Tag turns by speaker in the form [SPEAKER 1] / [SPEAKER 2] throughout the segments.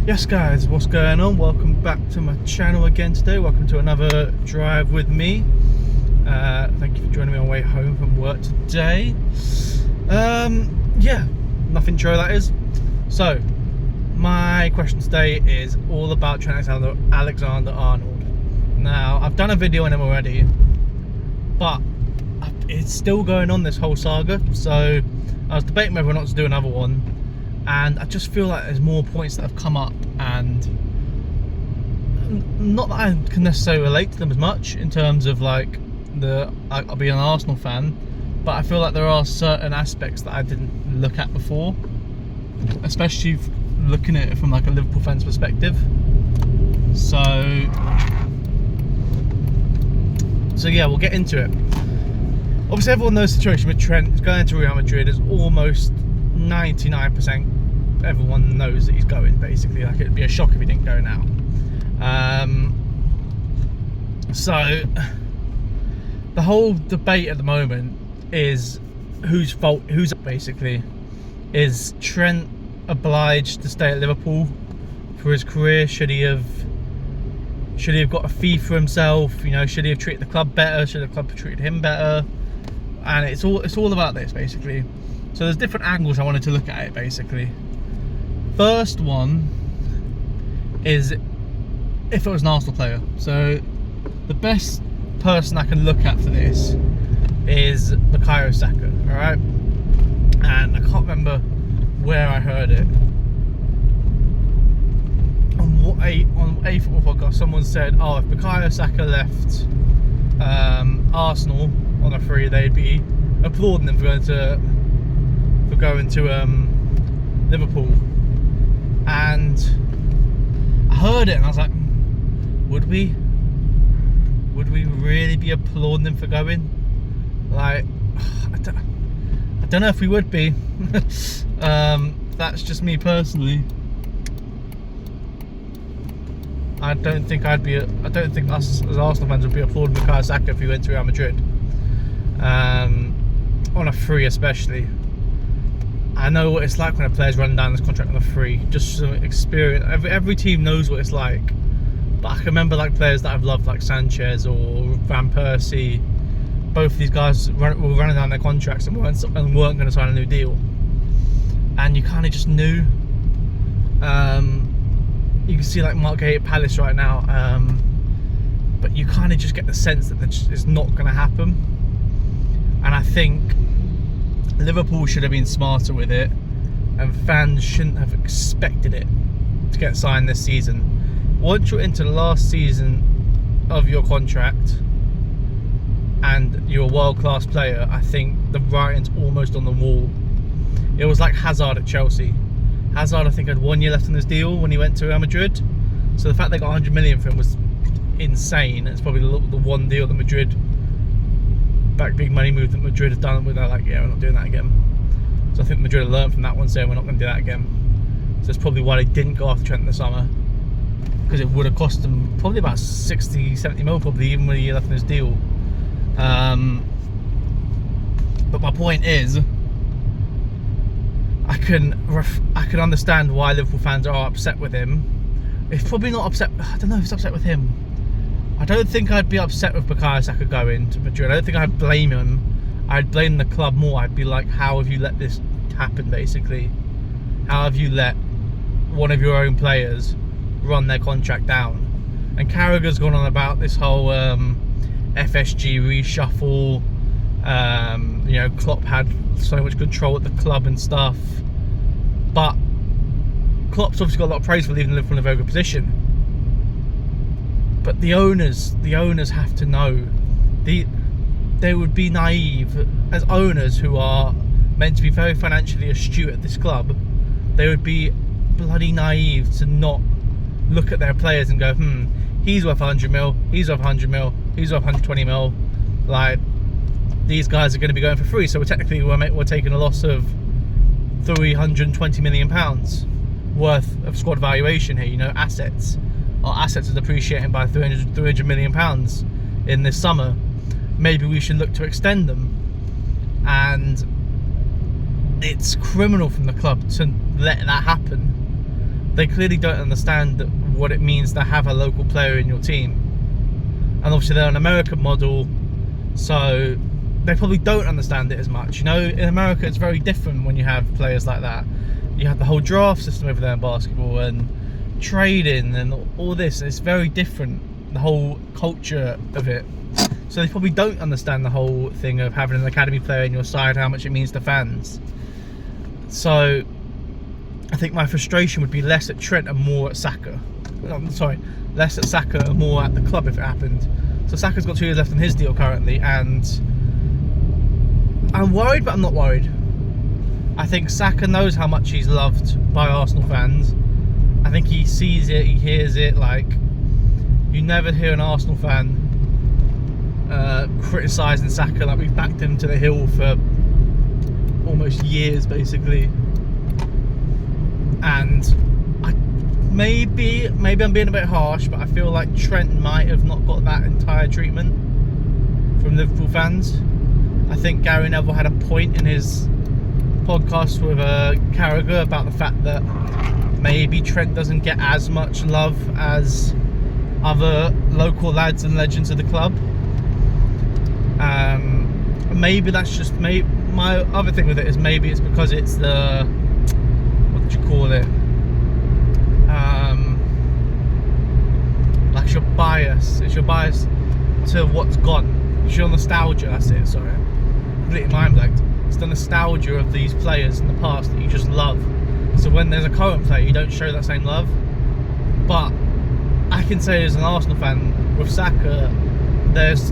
[SPEAKER 1] Yes guys, what's going on? Welcome back to my channel again today. Welcome to another drive with me. Thank you for joining me on my way home from work today. Yeah, nothing true that is. So, my question today is all about Trent Alexander-Arnold. Now, I've done a video on him already, but it's still going on, this whole saga. So, I was debating whether or not to do another one. And I just feel like there's more points that have come up, and not that I can necessarily relate to them as much in terms of like I'll be an Arsenal fan, but I feel like there are certain aspects that I didn't look at before, especially looking at it from like a Liverpool fan's perspective. So yeah, we'll get into it. Obviously, everyone knows the situation with Trent going to Real Madrid is almost 99%. Everyone knows that he's going, basically. Like, it'd be a shock if he didn't go now. So the whole debate at the moment is whose fault, basically. Is Trent obliged to stay at Liverpool for his career? Should he have got a fee for himself? You know, should he have treated the club better? Should the club have treated him better? And it's all about this, basically. So there's different angles I wanted to look at it, basically. First one is if it was an Arsenal player. So the best person I can look at for this is Bukayo Saka, alright? And I can't remember where I heard it. On a football podcast, someone said, oh, if Bukayo Saka left Arsenal on a free, they'd be applauding him for going to Liverpool. And I heard it and I was like, would we really be applauding him for going? Like, I don't know if we would be. That's just me personally. I don't think us as Arsenal fans would be applauding Bukayo Saka if he went to Real Madrid, on a free especially. I know what it's like when a player's running down this contract on a free. Just some experience. Every team knows what it's like. But I can remember like players that I've loved, like Sanchez or Van Persie. Both of these guys were running down their contracts and weren't going to sign a new deal. And you kind of just knew. You can see like Mark Gay at Palace right now. But you kind of just get the sense that it's not going to happen. And I think Liverpool should have been smarter with it, and fans shouldn't have expected it to get signed this season. Once you're into the last season of your contract and you're a world-class player, I think the writing's almost on the wall. It was like Hazard at Chelsea. Hazard, I think, had 1 year left on his deal when he went to Real Madrid. So the fact they got 100 million for him was insane. It's probably the one deal that Madrid, big money move that Madrid have done, where they're like, yeah, we're not doing that again. So I think Madrid have learned from that one, saying we're not going to do that again. So that's probably why they didn't go after Trent in the summer, because it would have cost them probably about 60, 70 mil, probably, even when he left in his deal. But my point is, I can understand why Liverpool fans are upset with him. It's probably not upset. I don't know if it's upset with him. I don't think I'd be upset with Bukayo Saka going to Madrid. I don't think I'd blame him. I'd blame the club more. I'd be like, how have you let this happen, basically? How have you let one of your own players run their contract down? And Carragher's gone on about this whole FSG reshuffle. You know, Klopp had so much control at the club and stuff. But Klopp's obviously got a lot of praise for leaving Liverpool in a very good position. But the owners have to know. They would be naive as owners who are meant to be very financially astute at this club. They would be bloody naive to not look at their players and go, he's worth 100 mil, he's worth 100 mil, he's worth 120 mil. Like, these guys are going to be going for free. So we're taking a loss of £320 million worth of squad valuation here. You know, assets. Our assets are depreciating by £300 million in this summer. Maybe we should look to extend them. And it's criminal from the club to let that happen. they clearly don't understand what it means to have a local player in your team. And obviously they're an American model, so they probably don't understand it as much. You know, in America it's very different when you have players like that. You have the whole draft system over there in basketball and trading and all this. It's very different, the whole culture of it. So they probably don't understand the whole thing of having an academy player in your side, how much it means to fans. So I think my frustration would be less at Trent and more at Saka. Less at Saka and more at the club if it happened. So Saka's got 2 years left on his deal currently, and I'm worried, but I'm not worried. I think Saka knows how much he's loved by Arsenal fans. I think he sees it, he hears it. Like, you never hear an Arsenal fan criticising Saka. Like, we've backed him to the hill for almost years, basically. And maybe I'm being a bit harsh, but I feel like Trent might have not got that entire treatment from Liverpool fans. I think Gary Neville had a point in his podcast with Carragher about the fact that maybe Trent doesn't get as much love as other local lads and legends of the club. Maybe that's just my other thing with it is maybe it's because it's the, what did you call it? Like your bias. It's your bias to what's gone. It's your nostalgia. That's it. Sorry, completely mind blanked. It's the nostalgia of these players in the past that you just love. So when there's a current player, you don't show that same love. But I can say as an Arsenal fan, with Saka, there's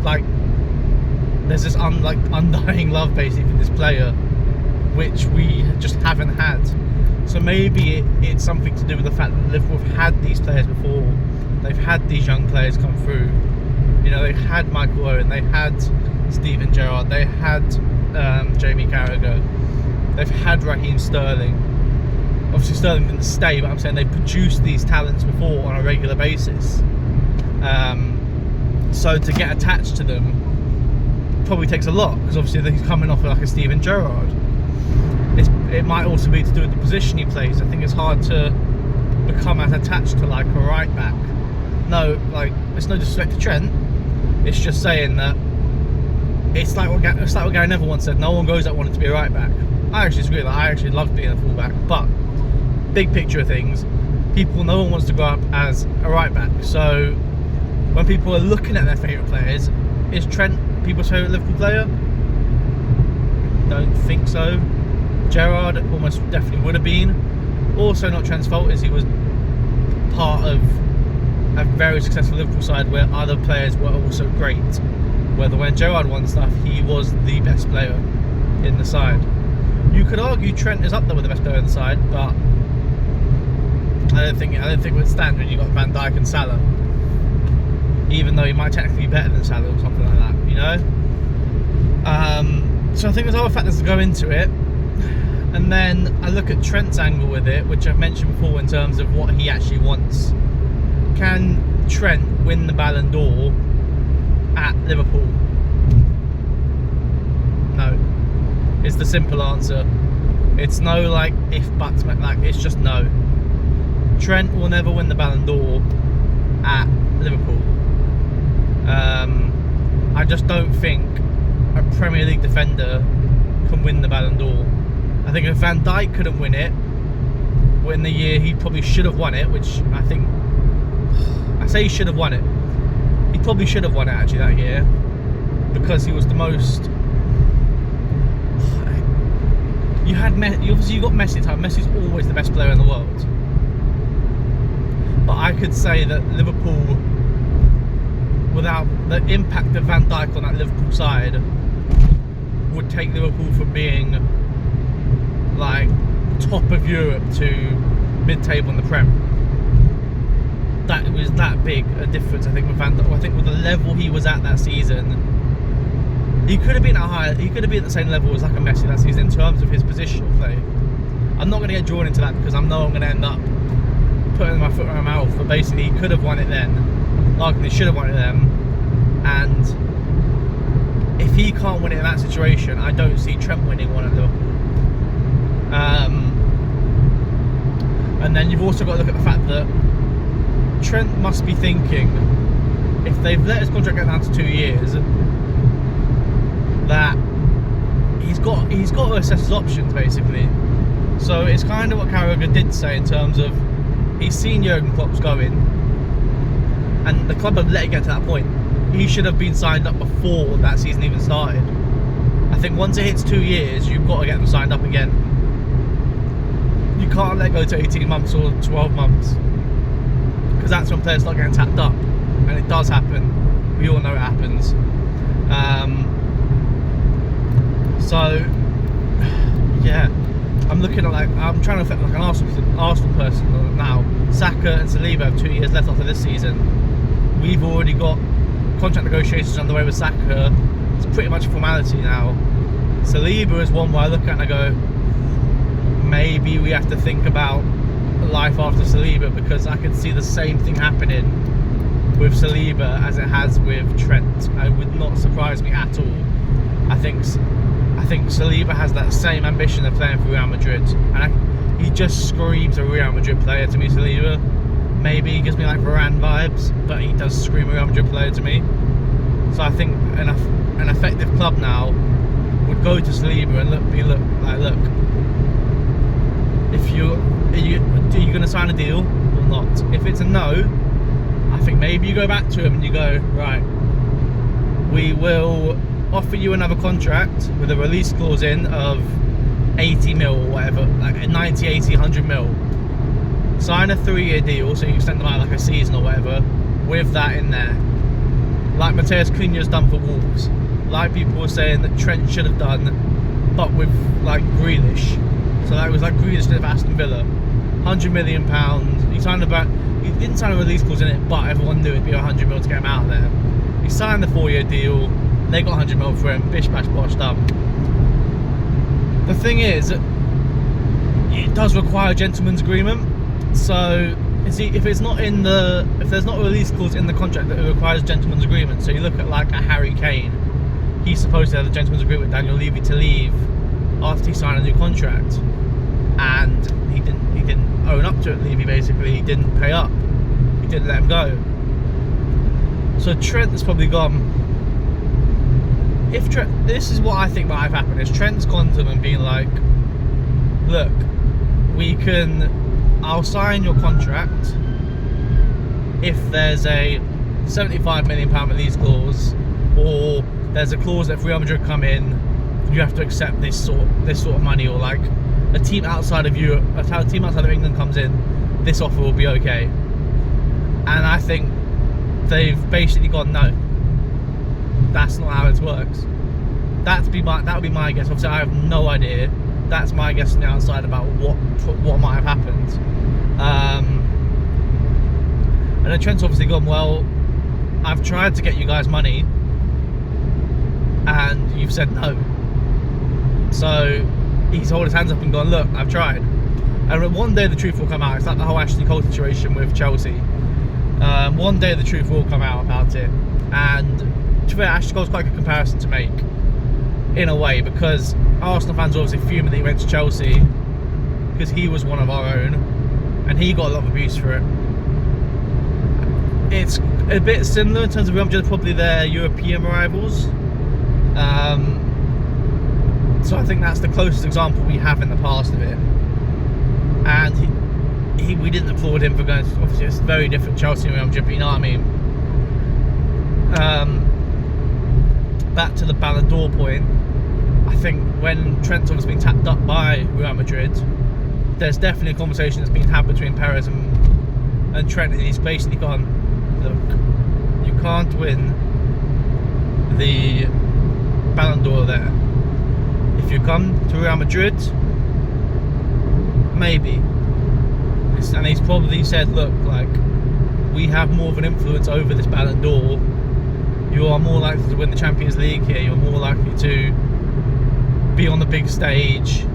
[SPEAKER 1] this undying love basically for this player, which we just haven't had. So maybe it's something to do with the fact that Liverpool have had these players before. They've had these young players come through. You know, they've had Michael Owen, they had Steven Gerrard, they had Jamie Carragher, they've had Raheem Sterling. Obviously Sterling didn't stay, but I'm saying they've produced these talents before on a regular basis. So to get attached to them probably takes a lot, because obviously he's coming off like a Steven Gerrard. It might also be to do with the position he plays. I think it's hard to become as attached to like a right back. No, like, it's no disrespect to Trent. It's just saying that it's like what Gary Neville once said. No one goes out wanting to be a right back. I actually agree with that. I actually love being a full back, but big picture of things, no one wants to go up as a right back. So when people are looking at their favourite players, is Trent people's favourite Liverpool player? Don't think so. Gerrard almost definitely would have been. Also not Trent's fault, as he was part of a very successful Liverpool side where other players were also great. Whether when Gerrard won stuff, he was the best player in the side. You could argue Trent is up there with the best player in the side, but I don't think it would stand when you got Van Dijk and Salah. Even though he might technically be better than Salah or something like that, you know. So I think there's other factors to go into it. And then I look at Trent's angle with it, which I've mentioned before in terms of what he actually wants. Can Trent win the Ballon d'Or at Liverpool? No. It's the simple answer. It's no like if buts, like it's just no. Trent will never win the Ballon d'Or at Liverpool. I just don't think a Premier League defender can win the Ballon d'Or. I think if Van Dijk couldn't win it, well, in the year he probably should have won it, which I say he should have won it. He probably should have won it actually that year, because he was the most. You got Messi at the time. Messi's always the best player in the world. But I could say that Liverpool, without the impact of Van Dijk on that Liverpool side, would take Liverpool from being like top of Europe to mid-table in the Prem. That was that big a difference, I think, with Van Dijk. I think with the level he was at that season, he could have been he could have been at the same level as like a Messi that season in terms of his positional play. I'm not going to get drawn into that because I know I'm going to end up putting my foot in my mouth. But basically, he could have won it then. Arguably, should have won it then. And if he can't win it in that situation, I don't see Trent winning one at Liverpool. And then you've also got to look at the fact that Trent must be thinking, if they've let his contract get down to 2 years, that he's got to assess his options, basically. So it's kind of what Carragher did say, in terms of he's seen Jurgen Klopp's going, and the club have let it get to that point. He should have been signed up before that season even started. I think once it hits 2 years, you've got to get them signed up again. You can't let go to 18 months or 12 months, because that's when players start getting tapped up, and it does happen. We all know it happens. So yeah, I'm looking at I'm trying to think like an Arsenal person now. Saka and Saliba have 2 years left after this season. We've already got contract negotiations underway with Saka. It's pretty much a formality now. Saliba is one where I look at and I go, maybe we have to think about life after Saliba, because I can see the same thing happening with Saliba as it has with Trent. It would not surprise me at all. I think Saliba has that same ambition of playing for Real Madrid, and he just screams a Real Madrid player to me, Saliba. Maybe he gives me like Varane vibes, but he does scream a Real Madrid player to me. So I think an effective club now would go to Saliba and look, are you going to sign a deal or not? If it's a no, I think maybe you go back to him and you go, right, we will offer you another contract with a release clause in of 80 mil or whatever, like 90, 80, 100 mil. Sign a 3-year deal, so you extend them out like a season or whatever, with that in there. Like Mateus Cunha's done for Wolves. Like people were saying that Trent should have done, but with like Grealish. So that was like Grealish did for Aston Villa. £100 million. He didn't sign a release clause in it, but everyone knew it'd be 100 mil to get him out of there. He signed the 4-year deal. They got 100 mil for him. Bish bash bosh done. The thing is, it does require a gentleman's agreement. So if there's not a release clause in the contract that requires a gentleman's agreement, so you look at like a Harry Kane, he's supposed to have a gentleman's agreement with Daniel Levy to leave after he signed a new contract, and he didn't own up to it. Levy basically, he didn't pay up, he didn't let him go. So Trent's probably gone. This is what I think might have happened, is Trent's gone to them and been like, look, I'll sign your contract if there's a £75 million release clause, or there's a clause that if Real Madrid come in, you have to accept this sort of money, or like a team outside of Europe, a team outside of England comes in, this offer will be okay. And I think they've basically gone, no, that's not how it works. That would be my guess. Obviously, I have no idea. That's my guess from the outside about what might have happened. And then Trent's obviously gone, well, I've tried to get you guys money and you've said no. So he's held his hands up and gone, look, I've tried. And one day the truth will come out. It's like the whole Ashley Cole situation with Chelsea. One day the truth will come out about it. And to be fair, Ashley Cole's quite a good comparison to make, in a way, because Arsenal fans are obviously fuming that he went to Chelsea because he was one of our own and he got a lot of abuse for it. It's a bit similar in terms of Real Madrid, probably their European rivals. So I think that's the closest example we have in the past of it. And we didn't applaud him for going to, obviously it's very different Chelsea and Real Madrid, but you know what I mean. Back to the Ballon d'Or point, I think when Trent's obviously been tapped up by Real Madrid, there's definitely a conversation that's been had between Perez and Trent, and he's basically gone, look, you can't win the Ballon d'Or there. If you come to Real Madrid, maybe. And he's probably said, look, like, we have more of an influence over this Ballon d'Or. You are more likely to win the Champions League here. You're more likely to be on the big stage,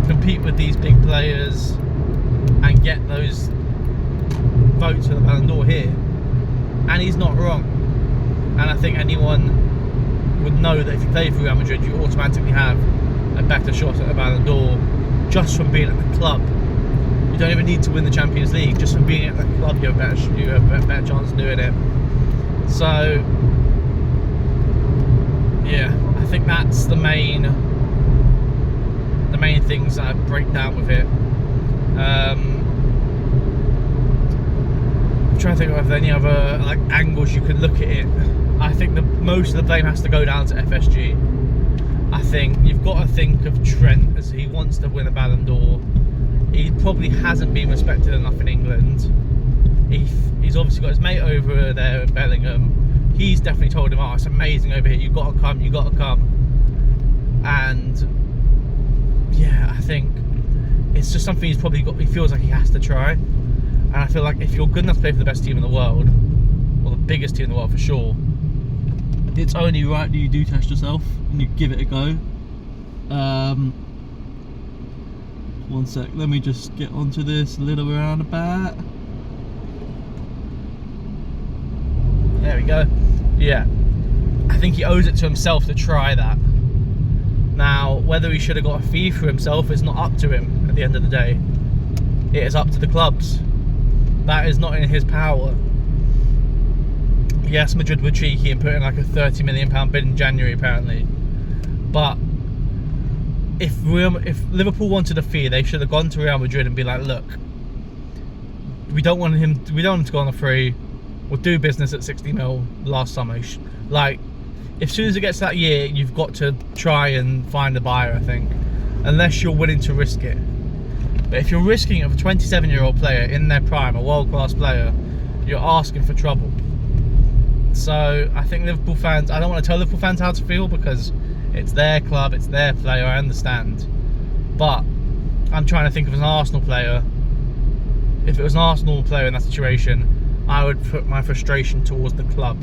[SPEAKER 1] compete with these big players, and get those votes for the Ballon d'Or here. And he's not wrong. And I think anyone would know that if you play for Real Madrid, you automatically have a better shot at the Ballon d'Or just from being at the club. You don't even need to win the Champions League. Just from being at the club, you have a better chance of doing it. So, yeah, I think that's the main things that I break down with it. I'm trying to think of any other like angles you could look at it. I think most of the blame has to go down to FSG. I think you've got to think of Trent as he wants to win a Ballon d'Or. He probably hasn't been respected enough in England. He's obviously got his mate over there in Bellingham. He's definitely told him, oh, it's amazing over here, you've got to come, you've got to come. And yeah, I think it's just something he feels like he has to try. And I feel like if you're good enough to play for the best team in the world, or the biggest team in the world for sure, it's only right that you do test yourself and you give it a go. One sec, let me just get onto this little roundabout. There we go. Yeah, I think he owes it to himself to try that. Now, whether he should have got a fee for himself is not up to him at the end of the day. It is up to the clubs. That is not in his power. Yes, Madrid were cheeky and put in like a £30 million bid in January apparently. But if Liverpool wanted a fee, they should have gone to Real Madrid and be like, look, we don't want him to go on a free. We'll do business at 60 mil last summer. Like, as soon as it gets to that year, you've got to try and find a buyer, I think, unless you're willing to risk it. But if you're risking it of a 27-year-old player in their prime, a world-class player, you're asking for trouble. So I think Liverpool fans, I don't want to tell Liverpool fans how to feel because it's their club, it's their player, I understand. But I'm trying to think of an Arsenal player. If it was an Arsenal player in that situation, I would put my frustration towards the club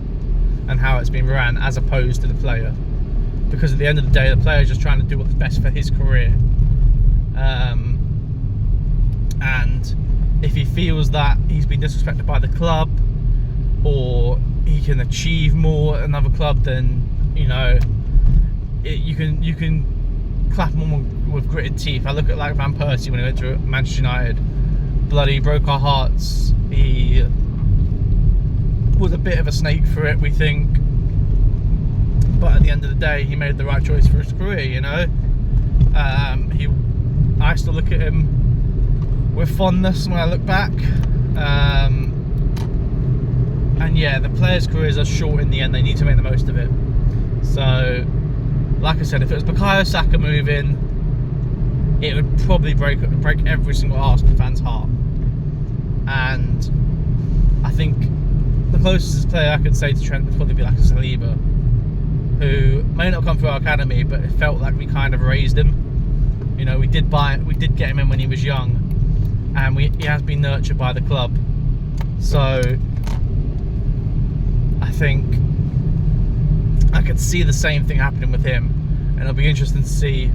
[SPEAKER 1] and how it's been ran as opposed to the player. Because at the end of the day, the player is just trying to do what's best for his career. And if he feels that he's been disrespected by the club, or he can achieve more at another club, then you know you can clap him on with gritted teeth. I look at like Van Persie when he went to Manchester United. Bloody broke our hearts. He was a bit of a snake for it, we think, but at the end of the day, he made the right choice for his career. You know, I still look at him with fondness when I look back. And yeah, the players' careers are short in the end. They need to make the most of it. So, like I said, if it was Bukayo Saka moving, it would probably break every single Arsenal fan's heart. And I think the closest player I could say to Trent would probably be like a Saliba, who may not come through our academy, but it felt like we kind of raised him. You know, we did get him in when he was young, and he has been nurtured by the club. So I think I could see the same thing happening with him, and it'll be interesting to see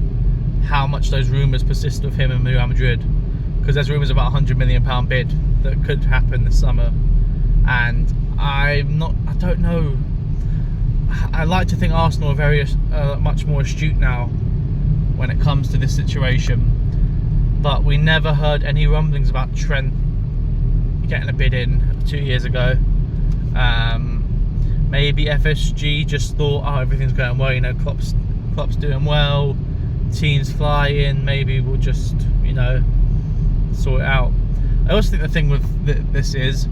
[SPEAKER 1] how much those rumours persist with him and Real Madrid, because there's rumours about a £100 million bid that could happen this summer, and I don't know. I like to think Arsenal are very much more astute now when it comes to this situation, but we never heard any rumblings about Trent getting a bid in 2 years ago. Maybe FSG just thought, oh, everything's going well, you know, Klopp's doing well, team's flying, maybe we'll just, you know, sort it out. I also think the thing with this is,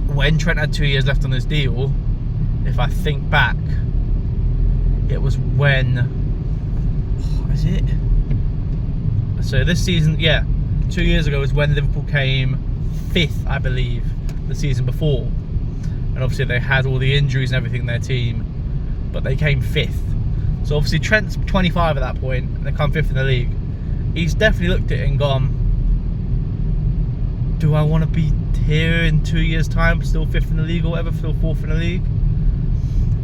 [SPEAKER 1] when Trent had 2 years left on his deal, if I think back, it was when, is it? So this season, yeah, 2 years ago was when Liverpool came 5th, I believe, the season before. And obviously they had all the injuries and everything in their team, but they came 5th. So obviously Trent's 25 at that point, and they come 5th in the league. He's definitely looked at it and gone, do I want to be here in 2 years' time, still 5th in the league or whatever, still 4th in the league?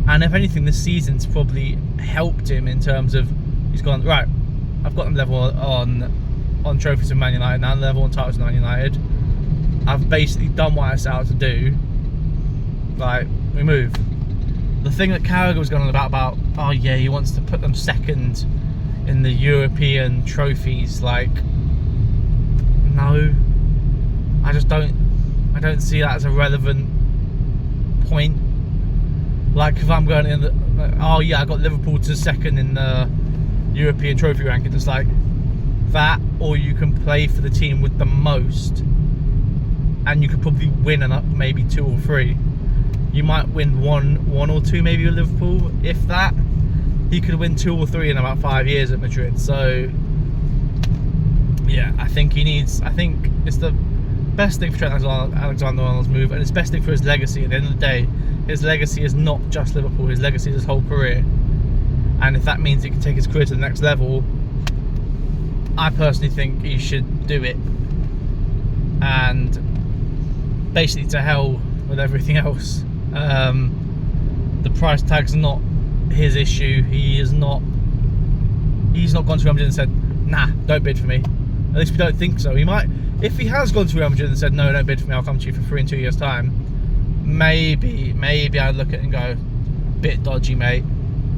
[SPEAKER 1] And if anything, this season's probably helped him in terms of, he's gone, right, I've got them level on trophies with Man United now, level on titles with Man United. I've basically done what I set out to do. Like, we move. The thing that Carragher was going on about, oh yeah, he wants to put them second in the European trophies, like, No, I just don't see that as a relevant point. Like if I'm going in oh yeah, I got Liverpool to second in the European trophy rankings, it's like that, or you can play for the team with the most and you could probably win maybe 2 or 3. You might win one or 2 maybe with Liverpool, if that. He could win 2 or 3 in about 5 years at Madrid. So yeah, I think it's the best thing for Trent Alexander-Arnold's move, and it's best thing for his legacy. At the end of the day, his legacy is not just Liverpool, his legacy is his whole career. And if that means he can take his career to the next level, I personally think he should do it. And basically to hell with everything else. The price tag's not his issue. He's not gone to Real Madrid and said, nah, don't bid for me. At least we don't think so. He might, if he has gone to Real Madrid and said, no, don't bid for me, I'll come to you for free in 2 years' time, maybe I'd look at it and go, bit dodgy, mate,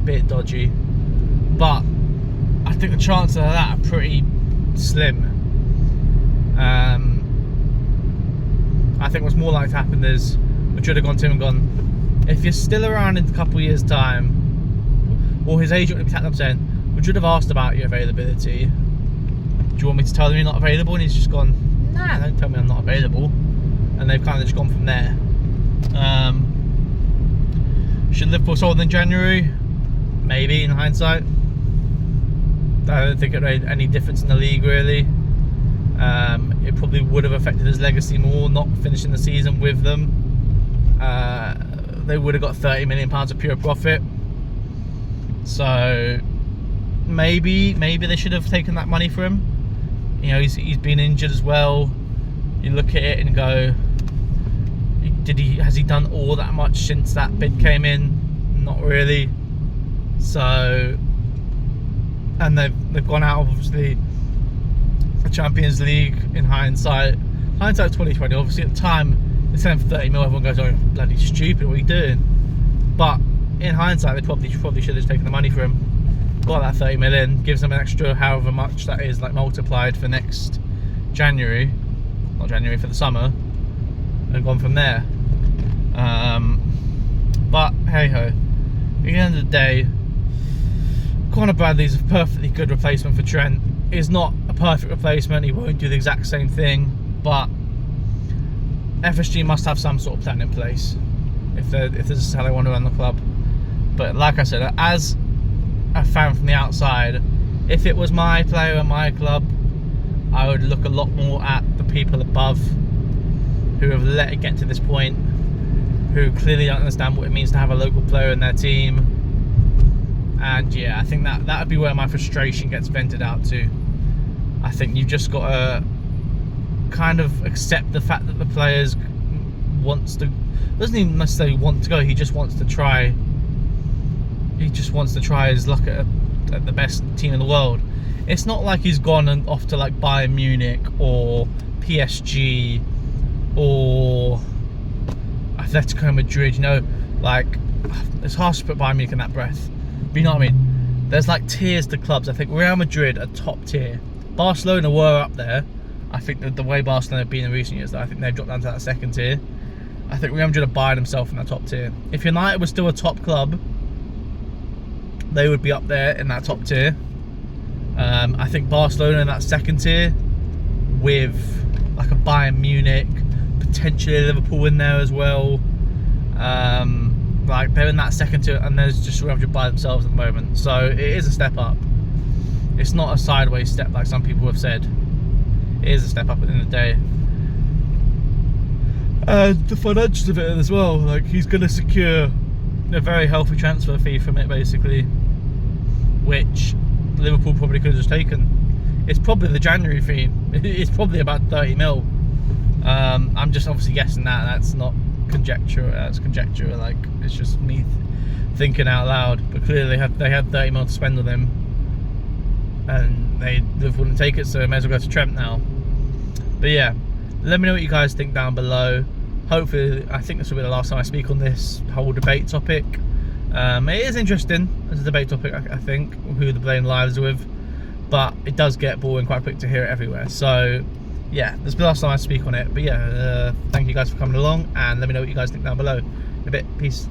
[SPEAKER 1] bit dodgy. But I think the chances of that are pretty slim. I think what's more likely to happen is Madrid have gone to him and gone, if you're still around in a couple of years' time, or his agent would be tapped up saying, Madrid have asked about your availability, do you want me to tell them you're not available? And he's just gone, nah, don't tell me I'm not available. And they've kind of just gone from there. Should Liverpool sold in January? Maybe, in hindsight. I don't think it made any difference in the league, really. It probably would have affected his legacy more, not finishing the season with them. They would have got £30 million of pure profit. So maybe they should have taken that money for him. You know, he's been injured as well. You look at it and go, has he done all that much since that bid came in? Not really. So, and they've gone out of, obviously, the Champions League in hindsight. Hindsight's 2020. Obviously at the time they sent him for 30 mil. Everyone goes, oh, bloody stupid, what are you doing? But in hindsight, they probably should have taken the money for him. Got that 30 mil in, gives them an extra however much that is, like multiplied for next January, not January, for the summer, and gone from there. But hey ho, at the end of the day, Conor Bradley's a perfectly good replacement for Trent. He's not a perfect replacement, he won't do the exact same thing, but FSG must have some sort of plan in place if this is how they want to run the club. But like I said, as a fan from the outside, if it was my player and my club, I would look a lot more at the people above who have let it get to this point, who clearly don't understand what it means to have a local player in their team. And yeah, I think that would be where my frustration gets vented out to. I think you've just got to kind of accept the fact that the players doesn't even necessarily want to go, he just wants to try his luck at the best team in the world. It's not like he's gone and off to like Bayern Munich or PSG or Atletico Madrid, you know, like, it's harsh to put Bayern Munich in that breath, but you know what I mean. There's like tiers to clubs. I think Real Madrid are top tier. Barcelona were up there. I think that the way Barcelona have been in recent years, I think they've dropped down to that second tier. I think Real Madrid are buying themselves in that top tier. If United was still a top club, they would be up there in that top tier. I think Barcelona in that second tier, with like a Bayern Munich, potentially Liverpool in there as well. Like they're in that second tier, and there's just Real Madrid by themselves at the moment. So it is a step up. It's not a sideways step like some people have said. It is a step up at the end of the day. And the financials of it as well, like he's going to secure a very healthy transfer fee from it basically, which Liverpool probably could have just taken. It's probably the January fee. It's probably about 30 mil. I'm just obviously guessing that. That's not conjecture. That's conjecture. Like, it's just me thinking out loud. But clearly they had 30 mil to spend on him, and they wouldn't take it, so they may as well go to Trent now. But yeah, let me know what you guys think down below. Hopefully, I think this will be the last time I speak on this whole debate topic. It is interesting as a debate topic, I think, who the blame lies with, but it does get boring quite quick to hear it everywhere. So yeah, this is the last time I speak on it. But yeah, thank you guys for coming along, and let me know what you guys think down below. In a bit, peace.